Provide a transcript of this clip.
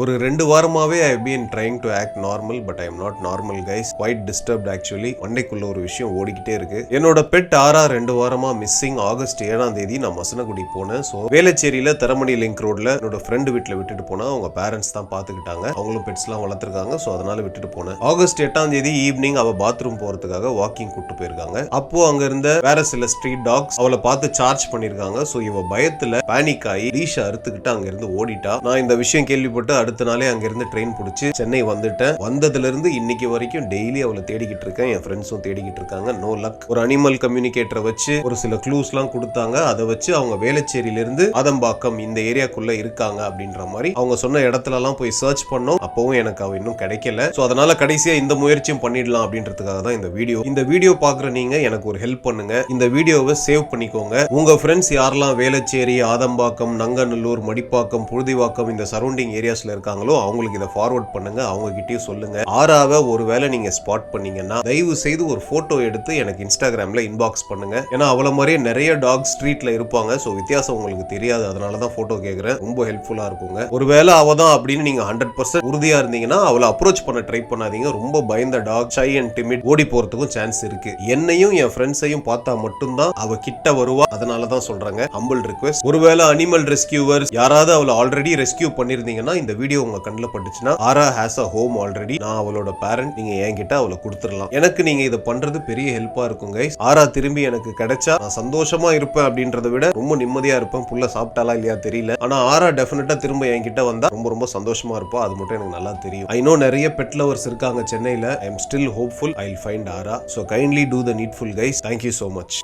ஒரு 2 வாரமாவே I been trying to act normal but I am not normal guys. Quite disturbed actually. மண்டைக்குள்ள ஒரு விஷயம் ஓடிக்கிட்டே இருக்கு. என்னோட பெட் ஆரா 2 வாரமா மிஸ்ஸிங். ஆகஸ்ட் 7ஆம் தேதி நான் மசனகுடி போனேன். ஸோ வேளச்சேரியில தரமணி லிங்க் ரோட்ல என்னோட ஃப்ரெண்டு வீட்டில் விட்டுட்டு போனா அவங்க பேரண்ட்ஸ் தான் பாத்துக்கிட்டாங்க. அவங்களும் பெட்ஸ்லாம் வளர்த்துருக்காங்க. ஸோ அதனால விட்டுட்டு போனேன். ஆகஸ்ட் 8ஆம் தேதி ஈவினிங் அவ பாத்ரூம் போறதுக்காக வாக்கிங் கூட்டு போயிருக்காங்க. அப்போ அங்க இருந்த வேற சில ஸ்ட்ரீட் டாக்ஸ் அவளை பார்த்து சார்ஜ் பண்ணிருக்காங்க. ஸோ இவ பயத்துல பேனிக் ஆகி லீஷ அறுத்துக்கிட்டு அங்க இருந்து ஓடிட்டா. நான் இந்த விஷயம் கேள்விப்பட்டு அடுத்த நாளே அங்க இருந்து ட்ரெயின் பிடிச்சி சென்னை வந்துட்டேன். வந்ததுல இருந்து இன்னைக்கு வரைக்கும் டெய்லி அவளை தேடிக்கிட்டு இருக்கேன். என் ஃப்ரெண்ட்ஸும் தேடிக்கிட்டு இருக்காங்க. No luck. ஒரு அனிமல் கம்யூனிகேட்டரை வச்சு ஒரு சில க்ளூஸ் எல்லாம் கொடுத்தாங்க. அதை வச்சு அவங்க வேளச்சேரியில இருந்து ஆதம்பாக்கம் இந்த ஏரியாக்குள்ள இருக்காங்க அப்படின்ற மாதிரி அவங்க சொன்ன இடத்துல எல்லாம் போய் சர்ச் பண்ணோம். அப்பவும் எனக்கு அவ இன்னும் கிடைக்கல. சோ அதனால கடைசியா இந்த முயற்சியும் பண்ணிடலாம் அப்படின்றதுக்காக தான் இந்த வீடியோ. இந்த வீடியோ பாக்குற நீங்க எனக்கு ஒரு ஹெல்ப் பண்ணுங்க. இந்த வீடியோவை சேவ் பண்ணிக்கோங்க. உங்க ஃப்ரெண்ட்ஸ் யாரெல்லாம் வேளச்சேரி, ஆதம்பாக்கம், நங்கநல்லூர், மடிப்பாக்கம், புழுதிவாக்கம் இந்த சரௌண்டிங் ஏரியாஸ்ல இருக்காங்களோ அவங்களுக்கு இதை ஃபார்வர்ட் பண்ணுங்க. அவங்க கிட்டயும் சொல்லுங்க. ஆறாவ ஒருவேளை நீங்க ஸ்பாட் பண்ணீங்கன்னா தயவு செய்து ஒரு போட்டோ எடுத்து எனக்கு இன்ஸ்டாகிராம்ல இன்பாக்ஸ் பண்ணுங்க. ஏன்னா அவள மாதிரியே நிறைய டாக் ஸ்ட்ரீட்ல இருப்பாங்க. சோ வித்தியாசம் உங்களுக்கு தெரியாது. அதனால தான் போட்டோ கேக்குறேன். ரொம்ப ஹெல்ப்ஃபுல்லா இருக்குங்க. ஒருவேளை அவ தான் அப்படின்னு நீங்க 100% உறுதியா இருந்தீங்கன்னா அவளை அப்ரோச் பண்ண ட்ரை பண்ணாதீங்க. ரொம்ப பயந்த டாக், ஷை அண்ட் டிமிட், ஓடி போறதுக்கும் சான்ஸ் இருக்கு. என்னையும் என் ஃப்ரெண்ட்ஸையும் பார்த்தா மட்டும்தான் அவ கிட்ட வருவா. அதனால தான் சொல்றாங்க. Humble request. ஒருவேளை அனிமல் ரெஸ்கியூவர்ஸ் யாராவது அவளை ஆல்ரெடி ரெஸ்கியூ பண்ணிருந்தீங்கன்னா இந்த வீடியோ உங்க கண்ணில் பட்டுச்சுன்னா ஆரா ஹேஸ் அ ஹோம் ஆல்ரெடி. நான் அவளோட பேரண்ட். நீங்க என்கிட்ட அவளை கொடுத்துடலாம். எனக்கு நீங்க இதை பண்றது பெரிய ஹெல்ப்பா இருக்கும் கைஸ். ஆரா திரும்பி எனக்கு கிடைச்சா நான் சந்தோஷமா இருப்பேன் அப்படின்றத விட ரொம்ப நிம்மதியா இருப்பேன். புள்ள சாப்பிட்டாலா இல்லையா தெரியல. ஆனா ஆரா டெஃபினட்டா திரும்ப என்கிட்ட வந்தா ரொம்ப ரொம்ப சந்தோஷமா இருப்பா. அது மட்டும் எனக்கு நல்லா தெரியும். ஐ நோ நிறைய பெட் லவர்ஸ் இருக்காங்க சென்னையில. I am still hopeful I will find ஆரா. So kindly do the needful guys. Thank you so much.